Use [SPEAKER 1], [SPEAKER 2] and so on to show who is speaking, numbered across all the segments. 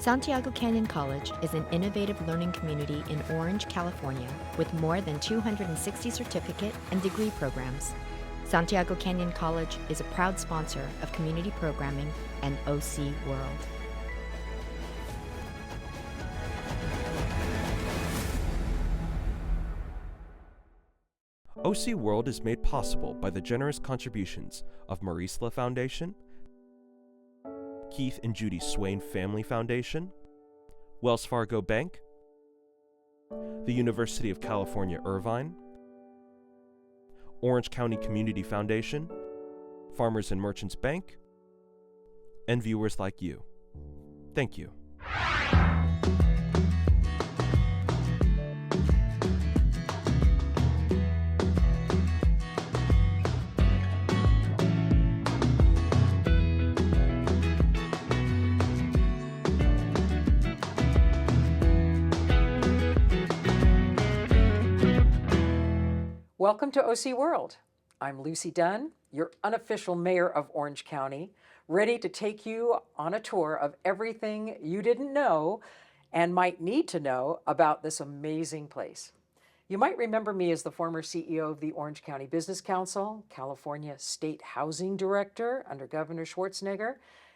[SPEAKER 1] Santiago Canyon College is an innovative learning community in Orange, California, with more than 260 certificate and degree programs. Santiago Canyon College is a proud sponsor of community programming and OC World.
[SPEAKER 2] OC World is made possible by the generous contributions of Marisla Foundation, Keith and Judy Swain Family Foundation, Wells Fargo Bank, the University of California, Irvine, Orange County Community Foundation, Farmers and Merchants Bank, and viewers like you. Thank you.
[SPEAKER 3] Welcome to OC World. I'm Lucy Dunn, your unofficial mayor of Orange County, ready to take you on a tour of everything you didn't know and might need to know about this amazing place. You might remember me as the former CEO of the Orange County Business Council, California State Housing Director under Governor Schwarzenegger,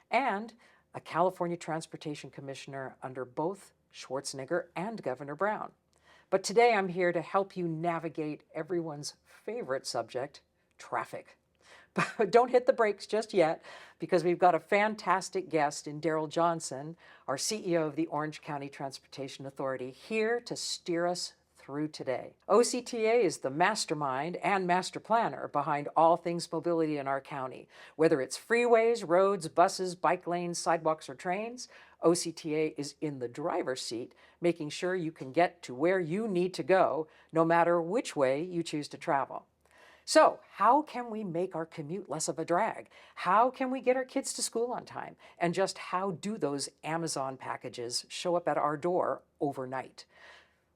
[SPEAKER 3] and a California Transportation Commissioner under both Schwarzenegger and Governor Brown. But today I'm here to help you navigate everyone's favorite subject, traffic. But don't hit the brakes just yet, because we've got a fantastic guest in Daryl Johnson, our CEO of the Orange County Transportation Authority, here to steer us through today. OCTA is the mastermind and master planner behind all things mobility in our county. Whether it's freeways, roads, buses, bike lanes, sidewalks, or trains, OCTA is in the driver's seat, making sure you can get to where you need to go, no matter which way you choose to travel. So, how can we make our commute less of a drag? How can we get our kids to school on time? And just how do those Amazon packages show up at our door overnight?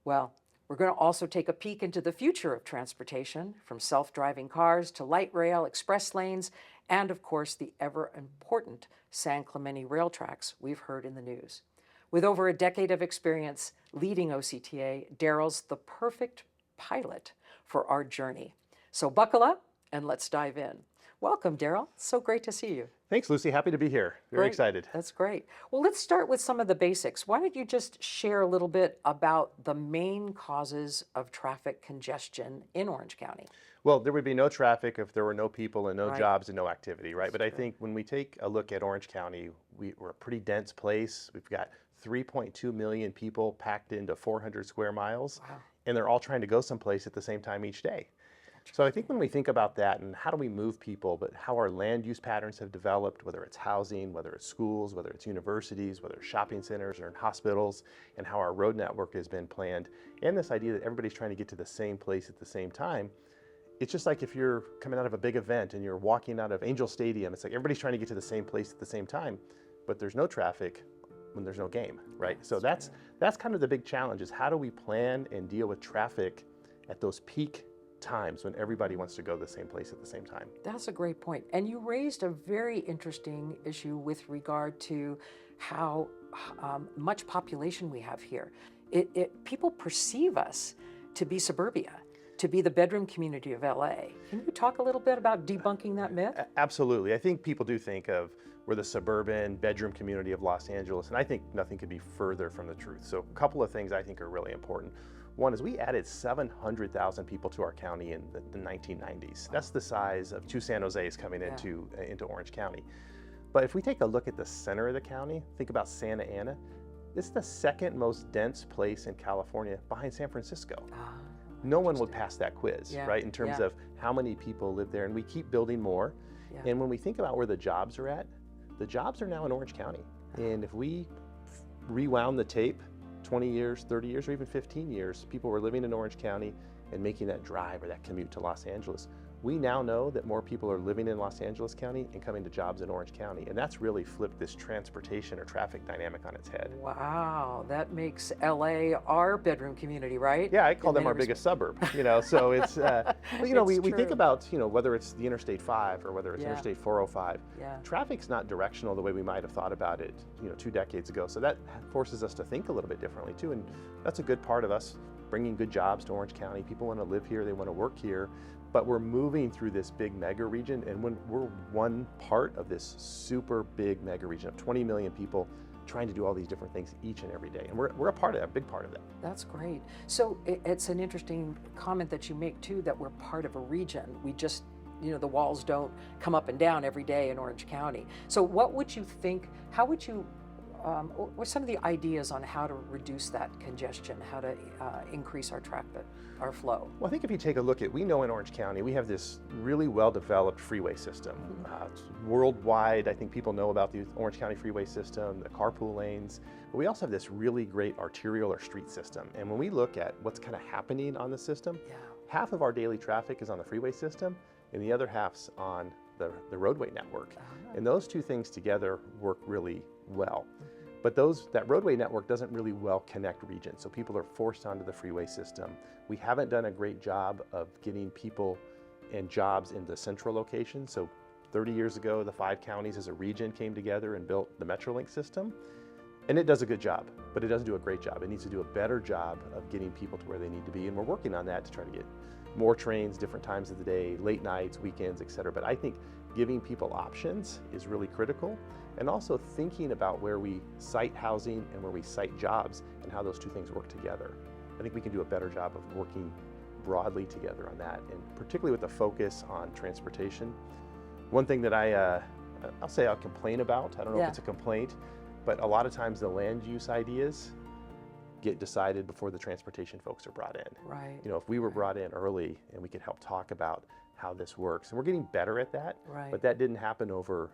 [SPEAKER 3] Well, we're going to also take a peek into the future of transportation, from self-driving cars to light rail, express lanes, and of course the ever-important San Clemente rail tracks we've heard in the news. With over a decade of experience leading OCTA, Daryl's the perfect pilot for our journey. So buckle up and let's dive in. Welcome, Daryl. So great to see you.
[SPEAKER 4] Thanks, Lucy. Happy to be here. Very excited.
[SPEAKER 3] That's great. Well, let's start with some of the basics. Why don't you just share a little bit about the main causes of traffic congestion in Orange County?
[SPEAKER 4] Well, there would be no traffic if there were no people and no
[SPEAKER 3] Right.
[SPEAKER 4] jobs and no activity, right? But I
[SPEAKER 3] true.
[SPEAKER 4] think when we take a look at Orange County, we're a pretty dense place. We've got 3.2 million people packed into 400 square miles,
[SPEAKER 3] Wow.
[SPEAKER 4] and they're all trying to go someplace at the same time each day. So I think when we think about that and how do we move people, but how our land use patterns have developed, whether it's housing, whether it's schools, whether it's universities, whether it's shopping centers or in hospitals, and how our road network has been planned, and this idea that everybody's trying to get to the same place at the same time, it's just like if you're coming out of a big event and you're walking out of Angel Stadium, it's like everybody's trying to get to the same place at the same time, but there's no traffic when there's no game, right? So that's kind of the big challenge, is how do we plan and deal with traffic at those peak times when everybody wants to go the same place at the same time.
[SPEAKER 3] That's a great point. And you raised a very interesting issue with regard to how much population we have here. People perceive us to be suburbia, to be the bedroom community of LA. Can you talk a little bit about debunking that myth?
[SPEAKER 4] Absolutely. I think people do think of we're the suburban bedroom community of Los Angeles, and I think nothing could be further from the truth. So a couple of things I think are really important. One is we added 700,000 people to our county in the 1990s. That's the size of two San Jose's coming into Orange County. But if we take a look at the center of the county, think about Santa Ana, it's the second most dense place in California behind San Francisco. No one would pass that quiz, right, in terms of how many people live there, and we keep building more. And when we think about where the jobs are at, the jobs are now in Orange County. And if we rewound the tape 20 years, 30 years, or even 15 years, people were living in Orange County and making that drive or that commute to Los Angeles, we now know that more people are living in Los Angeles County and coming to jobs in Orange County. And that's really flipped this transportation or traffic dynamic on its head.
[SPEAKER 3] Wow, that makes LA our bedroom community, right?
[SPEAKER 4] Yeah, I call
[SPEAKER 3] In
[SPEAKER 4] them
[SPEAKER 3] many
[SPEAKER 4] our biggest suburb, you know, so it's, well, you know,
[SPEAKER 3] It's
[SPEAKER 4] we think
[SPEAKER 3] true.
[SPEAKER 4] about, you know, whether it's the Interstate 5 or whether it's
[SPEAKER 3] Yeah.
[SPEAKER 4] Interstate 405,
[SPEAKER 3] Yeah.
[SPEAKER 4] traffic's not directional the way we might have thought about it, you know, 2 decades ago. So that forces us to think a little bit differently too. And that's a good part of us bringing good jobs to Orange County. People want to live here, they want to work here, but we're moving through this big mega region, and when we're one part of this super big mega region of 20 million people trying to do all these different things each and every day. And we're a part of that, a big part of that.
[SPEAKER 3] That's great. So it's an interesting comment that you make too, that we're part of a region. We just, you know, the walls don't come up and down every day in Orange County. So what would you think, how would you, what are some of the ideas on how to reduce that congestion, how to increase our traffic, our flow?
[SPEAKER 4] Well, I think if you take a look at, we know in Orange County, we have this really well-developed freeway system. It's worldwide, I think people know about the Orange County freeway system, the carpool lanes, but we also have this really great arterial or street system. And when we look at what's kind of happening on the system,
[SPEAKER 3] Yeah.
[SPEAKER 4] half of our daily traffic is on the freeway system, and the other half's on the roadway network. And those two things together work really well. But that roadway network doesn't really well connect regions, so people are forced onto the freeway system. We haven't done a great job of getting people and jobs into central locations. So 30 years ago, the 5 counties as a region came together and built the Metrolink system. And it does a good job, but it doesn't do a great job. It needs to do a better job of getting people to where they need to be. And we're working on that to try to get more trains, different times of the day, late nights, weekends, et cetera. But I think giving people options is really critical. And also thinking about where we site housing and where we site jobs and how those two things work together. I think we can do a better job of working broadly together on that, and particularly with the focus on transportation. One thing that I'll complain about, I don't know if it's a complaint, but a lot of times the land use ideas get decided before the transportation folks are brought in.
[SPEAKER 3] Right.
[SPEAKER 4] You know, if we were brought in early and we could help talk about how this works, and we're getting better at that,
[SPEAKER 3] Right.
[SPEAKER 4] but that didn't happen over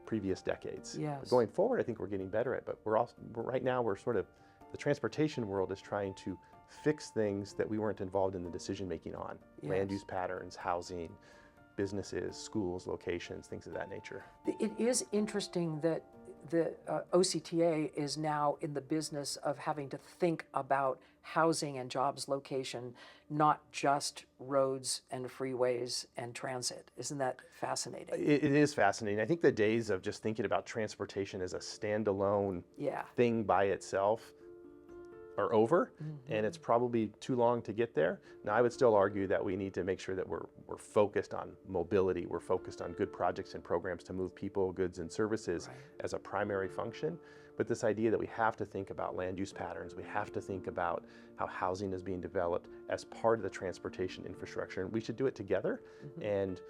[SPEAKER 4] previous decades.
[SPEAKER 3] Yes.
[SPEAKER 4] But going forward, I think we're getting better at it, but right now we're sort of, the transportation world is trying to fix things that we weren't involved in the decision making on. Land
[SPEAKER 3] Yes.
[SPEAKER 4] use patterns, housing, businesses, schools, locations, things of that nature.
[SPEAKER 3] It is interesting that the OCTA is now in the business of having to think about housing and jobs location, not just roads and freeways and transit. Isn't that fascinating?
[SPEAKER 4] It is fascinating. I think the days of just thinking about transportation as a standalone
[SPEAKER 3] Yeah.
[SPEAKER 4] thing by itself are over, and it's probably too long to get there. Now, I would still argue that we need to make sure that we're focused on mobility, we're focused on good projects and programs to move people, goods, and services as a primary function. But this idea that we have to think about land use patterns, we have to think about how housing is being developed as part of the transportation infrastructure, and we should do it together. And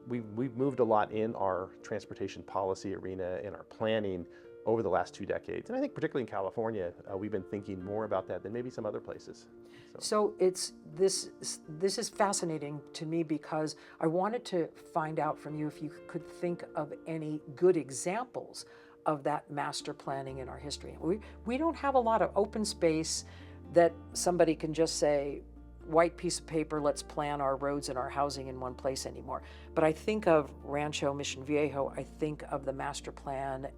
[SPEAKER 4] we've moved a lot in our transportation policy arena, in our planning, over the last 2 decades. And I think particularly in California, we've been thinking more about that than maybe some other places.
[SPEAKER 3] So this is fascinating to me, because I wanted to find out from you if you could think of any good examples of that master planning in our history. We don't have a lot of open space that somebody can just say, white piece of paper, let's plan our roads and our housing in one place anymore. But I think of Rancho Mission Viejo, I think of the master plan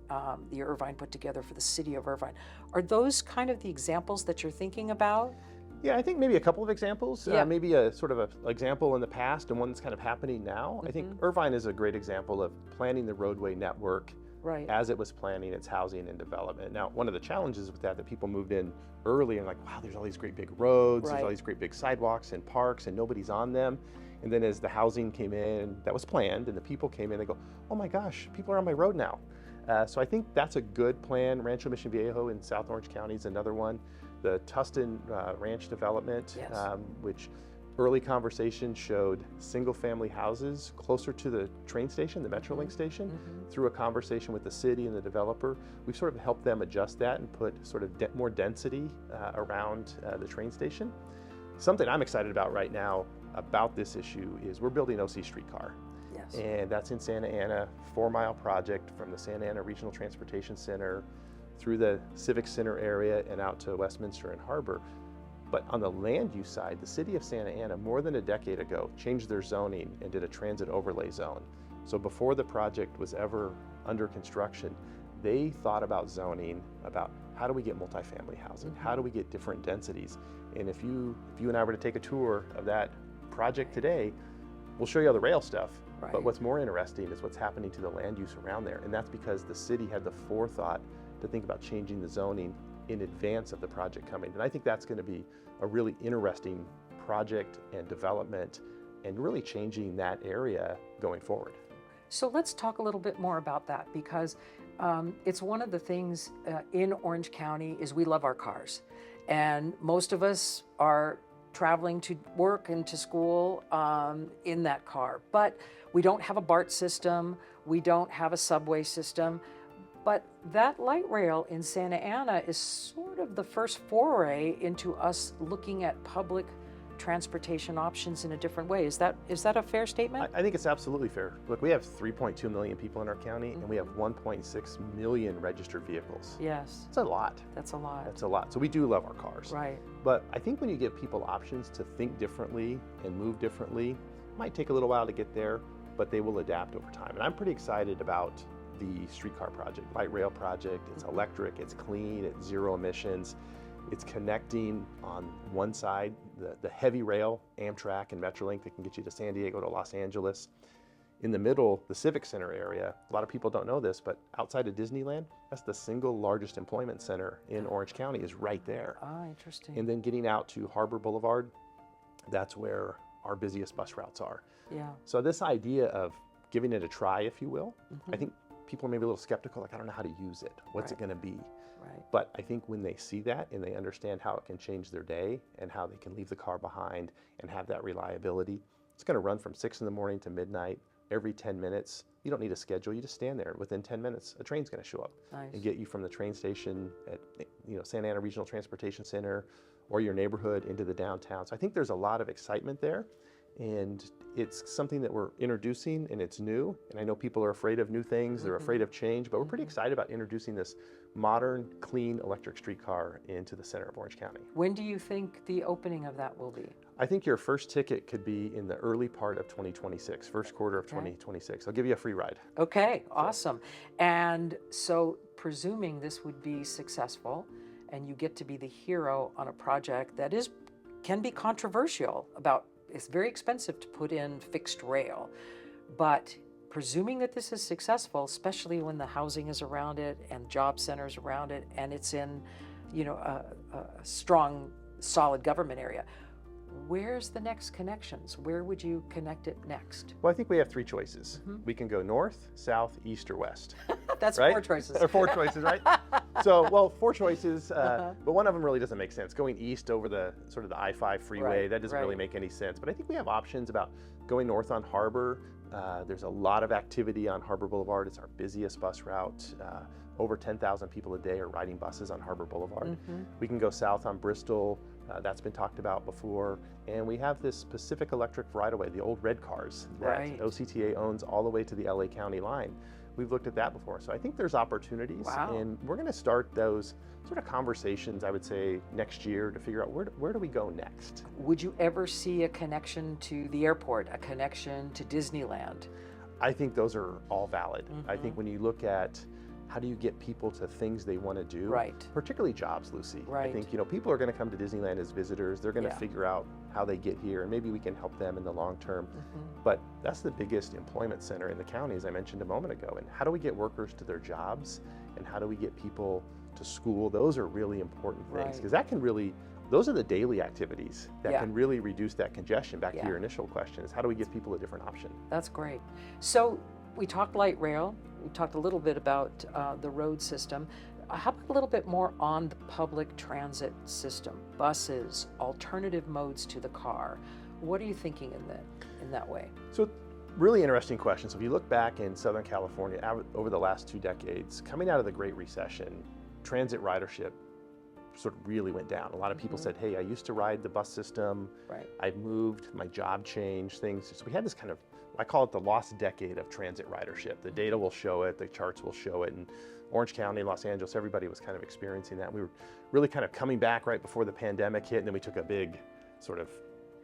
[SPEAKER 3] the Irvine put together for the city of Irvine. Are those kind of the examples that you're thinking about?
[SPEAKER 4] Yeah, I think maybe a couple of examples,
[SPEAKER 3] Yeah.
[SPEAKER 4] maybe a sort of an example in the past and one that's kind of happening now. I think Irvine is a great example of planning the roadway network
[SPEAKER 3] Right.
[SPEAKER 4] as it was planning its housing and development. Now, one of the challenges with that people moved in early and like, wow, there's all these great big roads, there's all these great big sidewalks and parks, and nobody's on them. And then as the housing came in, that was planned, and the people came in, they go, oh my gosh, people are on my road now. So I think that's a good plan. Rancho Mission Viejo in South Orange County is another one. The Tustin Ranch development, which early conversation showed single-family houses closer to the train station, the Metrolink station. Through a conversation with the city and the developer, we've sort of helped them adjust that and put sort of more density around the train station. Something I'm excited about right now about this issue is we're building OC streetcar.
[SPEAKER 3] Yes.
[SPEAKER 4] And that's in Santa Ana, 4-mile project from the Santa Ana Regional Transportation Center through the Civic Center area and out to Westminster and Harbor. But on the land use side, the city of Santa Ana, more than a decade ago, changed their zoning and did a transit overlay zone. So before the project was ever under construction, they thought about zoning, about how do we get multifamily housing? How do we get different densities? And if you and I were to take a tour of that project today, we'll show you all the rail stuff.
[SPEAKER 3] Right.
[SPEAKER 4] But what's more interesting is what's happening to the land use around there. And that's because the city had the forethought to think about changing the zoning in advance of the project coming. And I think that's going to be a really interesting project and development and really changing that area going forward.
[SPEAKER 3] So let's talk a little bit more about that, because it's one of the things in Orange County is we love our cars. And most of us are traveling to work and to school in that car. But we don't have a BART system, we don't have a subway system. But that light rail in Santa Ana is sort of the first foray into us looking at public transportation options in a different way. Is that a fair statement?
[SPEAKER 4] I think it's absolutely fair. Look, we have 3.2 million people in our county, and we have 1.6 million registered vehicles.
[SPEAKER 3] Yes.
[SPEAKER 4] It's a lot.
[SPEAKER 3] That's a lot.
[SPEAKER 4] That's a lot. So we do love our cars.
[SPEAKER 3] Right.
[SPEAKER 4] But I think when you give people options to think differently and move differently, it might take a little while to get there, but they will adapt over time. And I'm pretty excited about the streetcar project, light rail project. It's electric, it's clean, it's zero emissions. It's connecting on one side, the heavy rail, Amtrak and Metrolink that can get you to San Diego, to Los Angeles. In the middle, the Civic Center area, a lot of people don't know this, but outside of Disneyland, that's the single largest employment center in Orange County, is right there.
[SPEAKER 3] Ah, interesting.
[SPEAKER 4] And then getting out to Harbor Boulevard, that's where our busiest bus routes are.
[SPEAKER 3] Yeah.
[SPEAKER 4] So this idea of giving it a try, if you will, I think people are maybe a little skeptical, like, I don't know how to use it. What's it going to be?
[SPEAKER 3] Right.
[SPEAKER 4] But I think when they see that and they understand how it can change their day and how they can leave the car behind and have that reliability, it's going to run from 6 in the morning to midnight every 10 minutes. You don't need a schedule. You just stand there. Within 10 minutes, a train's going to show up and get you from the train station at Santa Ana Regional Transportation Center or your neighborhood into the downtown. So I think there's a lot of excitement there. And it's something that we're introducing, and it's new. And I know people are afraid of new things, they're afraid of change, but we're pretty excited about introducing this modern, clean electric streetcar into the center of Orange County.
[SPEAKER 3] When do you think the opening of that will be?
[SPEAKER 4] I think your first ticket could be in the early part of 2026, first quarter of 2026. I'll give you a free ride.
[SPEAKER 3] Okay, awesome. And so presuming this would be successful and you get to be the hero on a project that can be controversial about, it's very expensive to put in fixed rail, but presuming that this is successful, especially when the housing is around it and job centers around it, and it's in, a strong, solid government area, where's the next connections? Where would you connect it next?
[SPEAKER 4] Well, I think we have 3 choices. We can go north, south, east, or west.
[SPEAKER 3] That's
[SPEAKER 4] right?
[SPEAKER 3] 4 choices.
[SPEAKER 4] There are 4 choices, right? So, well, 4 choices, but one of them really doesn't make sense. Going east over the sort of the I-5 freeway, that doesn't really make any sense. But I think we have options about going north on Harbor. There's a lot of activity on Harbor Boulevard. It's our busiest bus route. Over 10,000 people a day are riding buses on Harbor Boulevard. We can go south on Bristol. That's been talked about before. And we have this Pacific Electric right-of-way, the old red cars that OCTA owns all the way to the LA County line. We've looked at that before. So I think there's opportunities. And we're going to start those sort of conversations, I would say, next year to figure out where do we go next.
[SPEAKER 3] Would you ever see a connection to the airport, a connection to Disneyland?
[SPEAKER 4] I think those are all valid. I think when you look at how do you get people to things they want to do, particularly jobs, Lucy. I think people are going to come to Disneyland as visitors. They're going to figure out how they get here, and maybe we can help them in the long term. But that's the biggest employment center in the county, as I mentioned a moment ago. And how do we get workers to their jobs, and how do we get people to school? Those are really important things, because that can really, those are the daily activities that can really reduce that congestion. Back to your initial question, is how do we give people a different option?
[SPEAKER 3] That's great. So we talked light rail. We talked a little bit about the road system. How about a little bit more on the public transit system? Buses, alternative modes to the car. What are you thinking in that way?
[SPEAKER 4] So, really interesting question. So if you look back in Southern California over the last 2 decades, coming out of the Great Recession, transit ridership sort of really went down. A lot of people said, hey, I used to ride the bus system. I've moved, my job changed, things. So we had this kind of I call it the lost decade of transit ridership. The data will show it, the charts will show it, and Orange County, Los Angeles, everybody was kind of experiencing that. We were really kind of coming back right before the pandemic hit, and then we took a big sort of,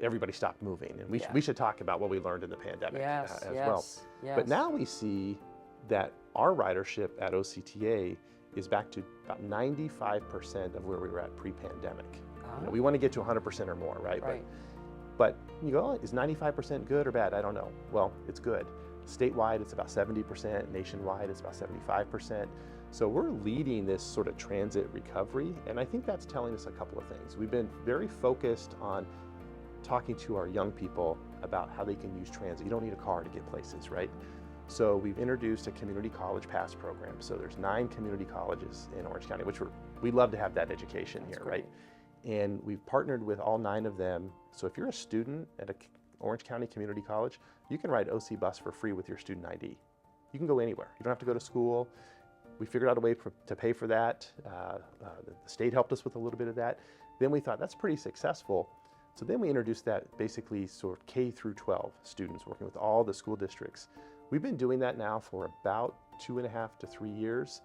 [SPEAKER 4] everybody stopped moving. And we should talk about what we learned in the pandemic as well.
[SPEAKER 3] Yes.
[SPEAKER 4] But now we see that our ridership at OCTA is back to about 95% of where we were at pre-pandemic. You know, we want to get to 100% or more, right? But you go, oh, is 95% good or bad? I don't know. Well, it's good. Statewide, it's about 70%. Nationwide, it's about 75%. So we're leading this sort of transit recovery, and I think that's telling us a couple of things. We've been very focused on talking to our young people about how they can use transit. You don't need a car to get places, right? So we've introduced a community college pass program. So there's 9 community colleges in Orange County, which we love to have that education here, right? And we've partnered with all 9 of them. So if you're a student at a Orange County Community College, you can ride OC Bus for free with your student ID. You can go anywhere. You don't have to go to school. We figured out a way to pay for that. The state helped us with a little bit of that. Then we thought that's pretty successful. So then we introduced that basically sort of K through 12 students working with all the school districts. We've been doing that now for about 2.5 to 3 years.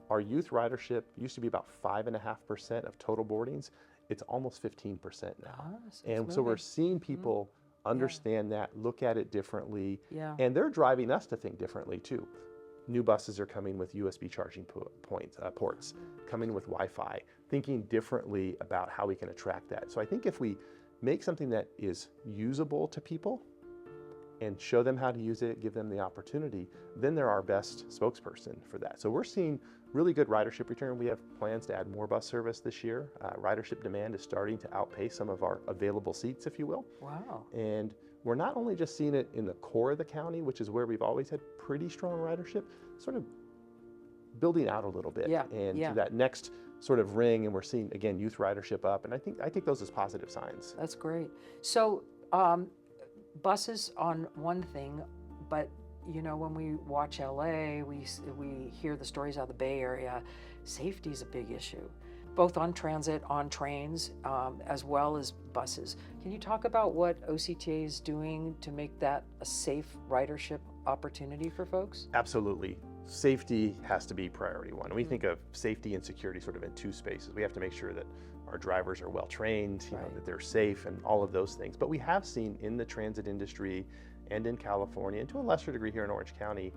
[SPEAKER 4] Our youth ridership used to be about 5.5% of total boardings. It's almost 15% now. And so we're seeing people understand that, look at it differently, and they're driving us to think differently too. New buses are coming with USB charging ports, coming with Wi-Fi, thinking differently about how we can attract that. So I think if we make something that is usable to people and show them how to use it, give them the opportunity, then they're our best spokesperson for that. So we're seeing really good ridership return. We have plans to add more bus service this year. Ridership demand is starting to outpace some of our available seats, if you will.
[SPEAKER 3] Wow.
[SPEAKER 4] And we're not only just seeing it in the core of the county, which is where we've always had pretty strong ridership, sort of building out a little bit to that next sort of ring, and we're seeing, again, youth ridership up, and I take those as positive signs.
[SPEAKER 3] That's great. So buses on one thing, but you know, when we watch LA, we hear the stories out of the Bay Area. Safety is a big issue, both on transit, on trains, as well as buses. Can you talk about what OCTA is doing to make that a safe ridership opportunity for folks?
[SPEAKER 4] Absolutely. Safety has to be priority one. We think of safety and security sort of in 2 spaces. We have to make sure that our drivers are well trained, you know, that they're safe and all of those things. But we have seen in the transit industry and in California, and to a lesser degree here in Orange County,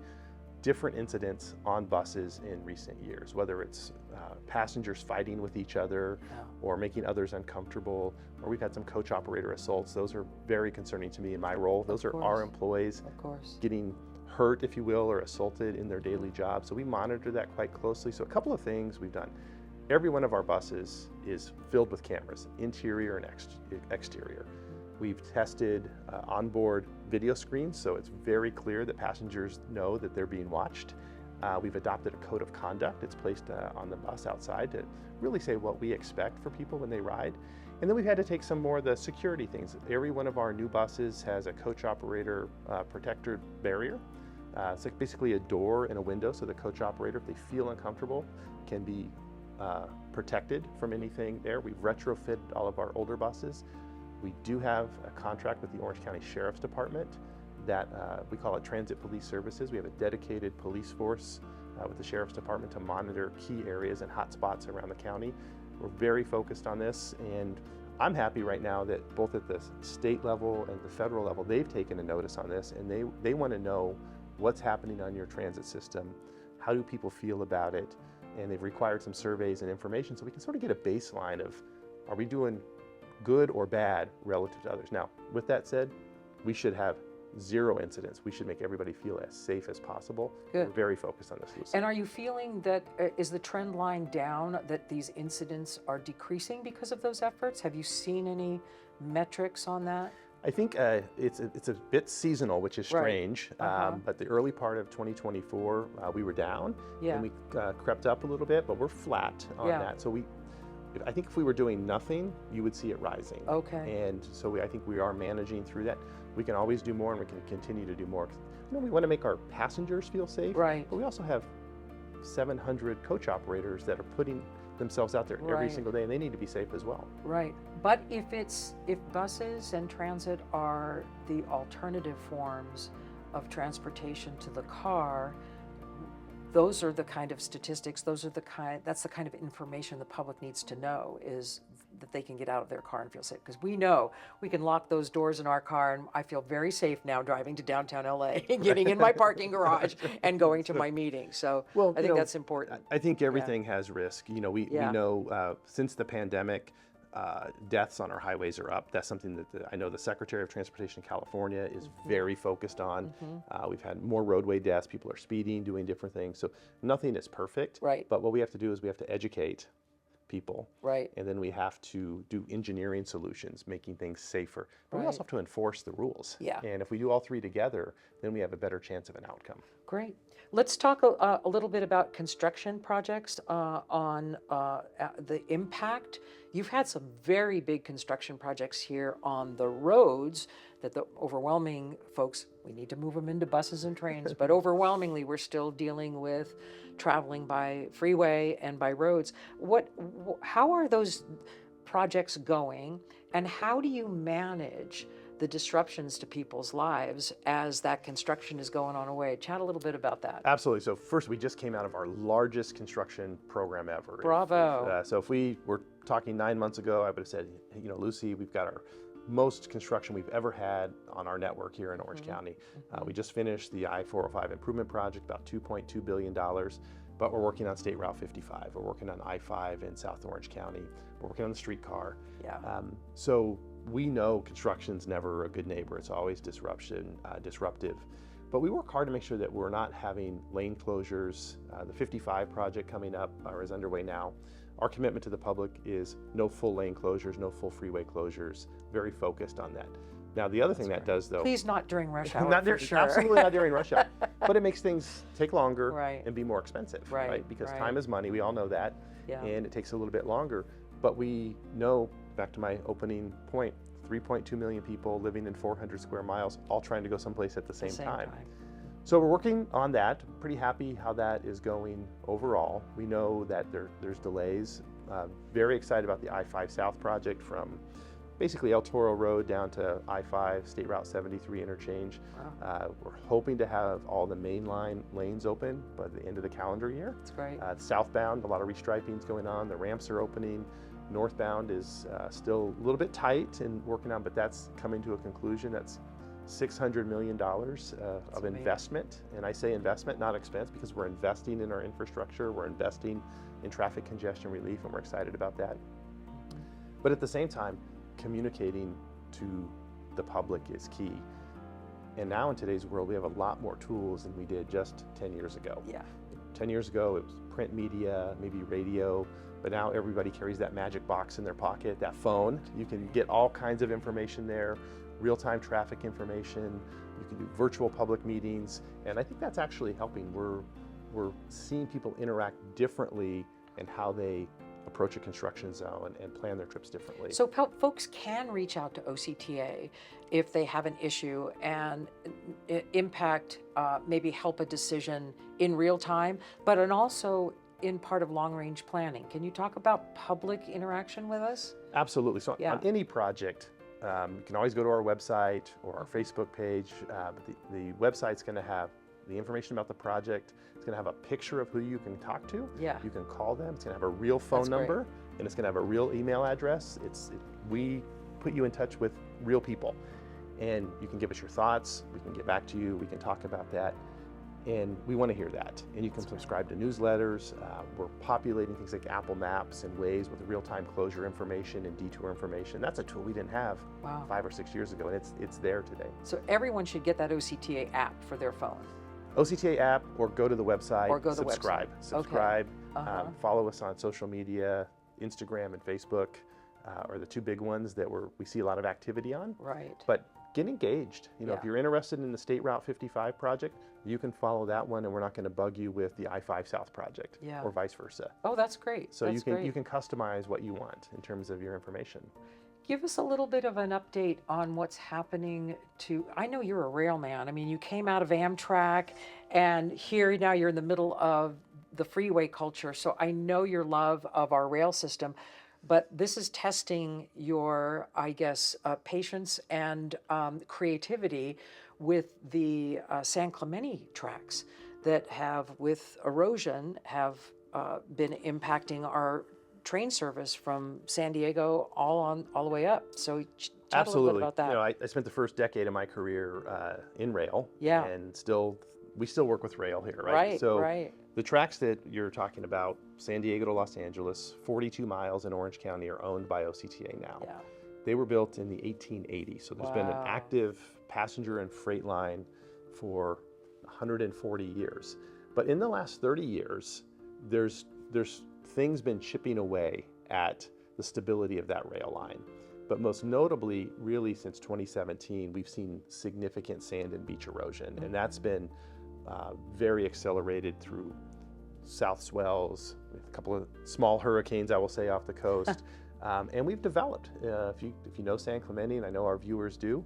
[SPEAKER 4] different incidents on buses in recent years, whether it's passengers fighting with each other or making others uncomfortable, or we've had some coach operator assaults. Those are very concerning to me in my role. Those are our employees getting hurt, if you will, or assaulted in their daily job. So we monitor that quite closely. So a couple of things we've done. Every one of our buses is filled with cameras, interior and exterior. We've tested onboard video screens, so it's very clear that passengers know that they're being watched. We've adopted a code of conduct. It's placed on the bus outside to really say what we expect for people when they ride. And then we've had to take some more of the security things. Every one of our new buses has a coach operator protector barrier. It's like basically a door and a window, so the coach operator, if they feel uncomfortable, can be protected from anything there. We've retrofitted all of our older buses. We do have a contract with the Orange County Sheriff's Department that we call it Transit Police Services. We have a dedicated police force with the Sheriff's Department to monitor key areas and hot spots around the county. We're very focused on this, and I'm happy right now that both at the state level and the federal level, they've taken a notice on this, and they want to know what's happening on your transit system, how do people feel about it, and they've required some surveys and information so we can sort of get a baseline of, are we doing good or bad relative to others? Now, with that said, we should have 0 incidents. We should make everybody feel as safe as possible.
[SPEAKER 3] Good.
[SPEAKER 4] We're very focused on this, Lucy.
[SPEAKER 3] And are you feeling that, is the trend line down, that these incidents are decreasing because of those efforts? Have you seen any metrics on that?
[SPEAKER 4] I think it's a bit seasonal, which is strange, but the early part of 2024, we were down, and we crept up a little bit, but we're flat on that. So I think if we were doing nothing, you would see it rising.
[SPEAKER 3] Okay.
[SPEAKER 4] And so I think we are managing through that. We can always do more, and we can continue to do more. You know, we want to make our passengers feel safe,
[SPEAKER 3] right?
[SPEAKER 4] But we also have 700 coach operators that are putting themselves out there every single day, and they need to be safe as well.
[SPEAKER 3] Right. But if buses and transit are the alternative forms of transportation to the car, those are the kind of statistics, that's the kind of information the public needs to know, is that they can get out of their car and feel safe. Because we know we can lock those doors in our car, and I feel very safe now driving to downtown LA, getting in my parking garage and going to my meeting. So I think that's important.
[SPEAKER 4] I think everything has risk. We know since the pandemic, deaths on our highways are up. That's something that I know the Secretary of Transportation in California is very focused on. We've had more roadway deaths. People are speeding, doing different things. So nothing is perfect.
[SPEAKER 3] Right.
[SPEAKER 4] But what we have to do is we have to educate people.
[SPEAKER 3] Right.
[SPEAKER 4] And then we have to do engineering solutions, making things safer. But we also have to enforce the rules.
[SPEAKER 3] Yeah.
[SPEAKER 4] And if we do all three together, then we have a better chance of an outcome.
[SPEAKER 3] Great. Let's talk a little bit about construction projects on the impact. You've had some very big construction projects here on the roads that the overwhelming folks, we need to move them into buses and trains, but overwhelmingly we're still dealing with traveling by freeway and by roads. How are those projects going, and how do you manage the disruptions to people's lives as that construction is going on away? Chat a little bit about that.
[SPEAKER 4] Absolutely. So first, we just came out of our largest construction program ever.
[SPEAKER 3] Bravo.
[SPEAKER 4] So if we were talking 9 months ago, I would have said, Lucy, we've got our most construction we've ever had on our network here in Orange County. We just finished the I-405 improvement project, about $2.2 billion, but we're working on State Route 55. We're working on I-5 in South Orange County. We're working on the streetcar.
[SPEAKER 3] Yeah.
[SPEAKER 4] So we know construction's never a good neighbor. It's always disruptive. But we work hard to make sure that we're not having lane closures. The 55 project coming up or is underway now. Our commitment to the public is no full lane closures, no full freeway closures, very focused on that. Now, the other thing that does, though...
[SPEAKER 3] Please not during rush hour,
[SPEAKER 4] not
[SPEAKER 3] for sure.
[SPEAKER 4] Absolutely not during rush hour. But it makes things take longer
[SPEAKER 3] Right.
[SPEAKER 4] and be more expensive,
[SPEAKER 3] Right,
[SPEAKER 4] Because
[SPEAKER 3] right.
[SPEAKER 4] time is money, we all know that,
[SPEAKER 3] Yeah.
[SPEAKER 4] and it takes a little bit longer. But we know, back to my opening point, 3.2 million people living in 400 square miles, all trying to go someplace at the same time. So we're working on that. Pretty happy how that is going overall. We know that there's delays. Very excited about the I-5 South project from basically El Toro Road down to I-5, State Route 73 interchange.
[SPEAKER 3] Wow.
[SPEAKER 4] We're hoping to have all the main line lanes open by the end of the calendar year.
[SPEAKER 3] That's great.
[SPEAKER 4] Southbound, a lot of restriping is going on. The ramps are opening. Northbound is still a little bit tight and working on, but that's coming to a conclusion. That's $600 million of investment. And I say investment, not expense, because we're investing in our infrastructure. We're investing in traffic congestion relief, and we're excited about that. But at the same time, communicating to the public is key. And now in today's world, we have a lot more tools than we did just 10 years ago.
[SPEAKER 3] Yeah.
[SPEAKER 4] 10 years ago, it was print media, maybe radio, but now everybody carries that magic box in their pocket, that phone. You can get all kinds of information there, real-time traffic information. You can do virtual public meetings, and I think that's actually helping. We're seeing people interact differently in how they approach a construction zone and plan their trips differently.
[SPEAKER 3] So folks can reach out to OCTA if they have an issue and impact, maybe help a decision in real time, but also in part of long-range planning. Can you talk about public interaction with us?
[SPEAKER 4] Absolutely. So
[SPEAKER 3] Yeah.
[SPEAKER 4] on any project, you can always go to our website or our Facebook page. But the website's going to have the information about the project. It's going to have a picture of who you can talk to.
[SPEAKER 3] Yeah.
[SPEAKER 4] You can call them. It's going to have a real phone
[SPEAKER 3] That's great.
[SPEAKER 4] number, and it's going to have a real email address. We put you in touch with real people, and you can give us your thoughts. We can get back to you. We can talk about that. And we want to hear that. And you can subscribe to newsletters. We're populating things like Apple Maps and Waze with real-time closure information and detour information. That's a tool we didn't have
[SPEAKER 3] Wow.
[SPEAKER 4] 5 or 6 years ago, and it's there today.
[SPEAKER 3] So everyone should get that OCTA app for their phone.
[SPEAKER 4] OCTA app, or go to the website,
[SPEAKER 3] Or go to the
[SPEAKER 4] subscribe.
[SPEAKER 3] website.
[SPEAKER 4] Subscribe.
[SPEAKER 3] Uh-huh.
[SPEAKER 4] Follow us on social media, Instagram and Facebook are the two big ones that we see a lot of activity on.
[SPEAKER 3] Right.
[SPEAKER 4] But get engaged. If
[SPEAKER 3] Yeah.
[SPEAKER 4] you're interested in the State Route 55 project, you can follow that one, and we're not going to bug you with the I-5 South project,
[SPEAKER 3] Yeah.
[SPEAKER 4] or vice versa.
[SPEAKER 3] Oh, that's great.
[SPEAKER 4] So
[SPEAKER 3] That's
[SPEAKER 4] you
[SPEAKER 3] great.
[SPEAKER 4] can customize what you want in terms of your information.
[SPEAKER 3] Give us a little bit of an update on what's happening I know you're a rail man. I mean, you came out of Amtrak, and here now you're in the middle of the freeway culture. So I know your love of our rail system, but this is testing your, I guess, patience and creativity with the San Clemente tracks that have, with erosion, have been impacting our train service from San Diego all the way up. So chat a little bit about that.
[SPEAKER 4] You know, I spent the first decade of my career in rail.
[SPEAKER 3] Yeah.
[SPEAKER 4] And we still work with rail here, right?
[SPEAKER 3] Right,
[SPEAKER 4] So
[SPEAKER 3] right.
[SPEAKER 4] the tracks that you're talking about, San Diego to Los Angeles, 42 miles in Orange County, are owned by OCTA now.
[SPEAKER 3] Yeah.
[SPEAKER 4] They were built in the 1880s. So there's been an
[SPEAKER 3] Wow.
[SPEAKER 4] active passenger and freight line for 140 years. But in the last 30 years, there's things been chipping away at the stability of that rail line. But most notably, really since 2017, we've seen significant sand and beach erosion. And that's been very accelerated through south swells, a couple of small hurricanes, I will say, off the coast. And we've developed, if you know San Clemente, and I know our viewers do,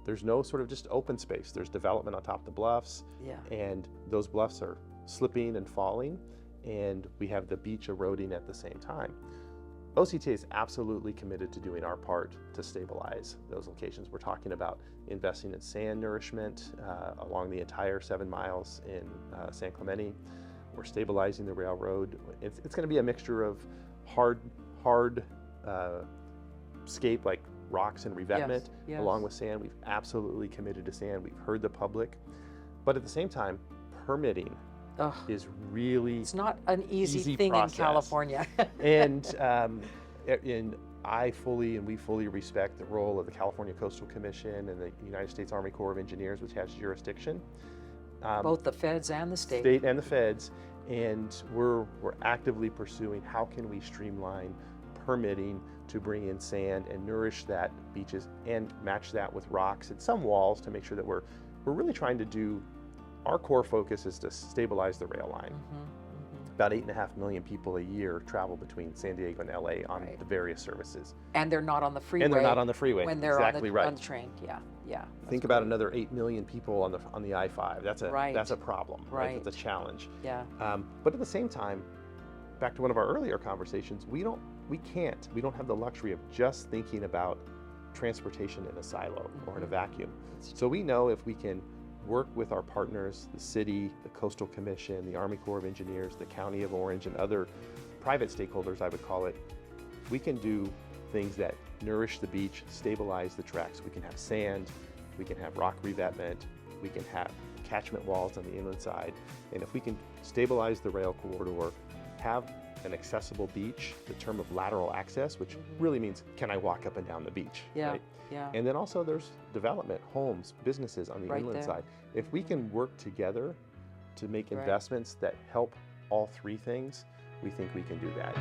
[SPEAKER 4] there's no sort of just open space. There's development on top of the bluffs,
[SPEAKER 3] Yeah.
[SPEAKER 4] and those bluffs are slipping and falling, and we have the beach eroding at the same time. OCTA is absolutely committed to doing our part to stabilize those locations. We're talking about investing in sand nourishment along the entire 7 miles in San Clemente. We're stabilizing the railroad. It's going to be a mixture of hard scape like rocks and revetment
[SPEAKER 3] yes.
[SPEAKER 4] along with sand. We've absolutely committed to sand. We've heard the public, but at the same time, permitting
[SPEAKER 3] Ugh.
[SPEAKER 4] is really
[SPEAKER 3] It's not an easy thing
[SPEAKER 4] process.
[SPEAKER 3] in California.
[SPEAKER 4] and we fully respect the role of the California Coastal Commission and the United States Army Corps of Engineers, which has jurisdiction.
[SPEAKER 3] Both the feds and the state.
[SPEAKER 4] State and the feds, and we're actively pursuing how can we streamline permitting to bring in sand and nourish that beaches and match that with rocks and some walls to make sure that we're really trying to do, our core focus is to stabilize the rail line. About 8.5 million people a year travel between San Diego and LA on
[SPEAKER 3] Right.
[SPEAKER 4] the various services.
[SPEAKER 3] And they're not on the freeway.
[SPEAKER 4] And they're not on the freeway.
[SPEAKER 3] When they're
[SPEAKER 4] exactly right.
[SPEAKER 3] on the train. Yeah, yeah.
[SPEAKER 4] Think about another 8 million people on the I-5. That's a problem.
[SPEAKER 3] Right.
[SPEAKER 4] That's a challenge.
[SPEAKER 3] Yeah.
[SPEAKER 4] But at the same time, back to one of our earlier conversations, we don't have the luxury of just thinking about transportation in a silo or in a vacuum. So we know if we can work with our partners, the city, the Coastal Commission, the Army Corps of Engineers, the County of Orange, and other private stakeholders, I would call it, we can do things that nourish the beach, stabilize the tracks. We can have sand, we can have rock revetment, we can have catchment walls on the inland side, and if we can stabilize the rail corridor, have an accessible beach, the term of lateral access, which really means can I walk up and down the beach,
[SPEAKER 3] Yeah.
[SPEAKER 4] right?
[SPEAKER 3] Yeah.
[SPEAKER 4] And then also there's development, homes, businesses on the
[SPEAKER 3] Right
[SPEAKER 4] inland
[SPEAKER 3] there.
[SPEAKER 4] side. If we can work together to make
[SPEAKER 3] Right.
[SPEAKER 4] investments that help all three things, we think we can do that.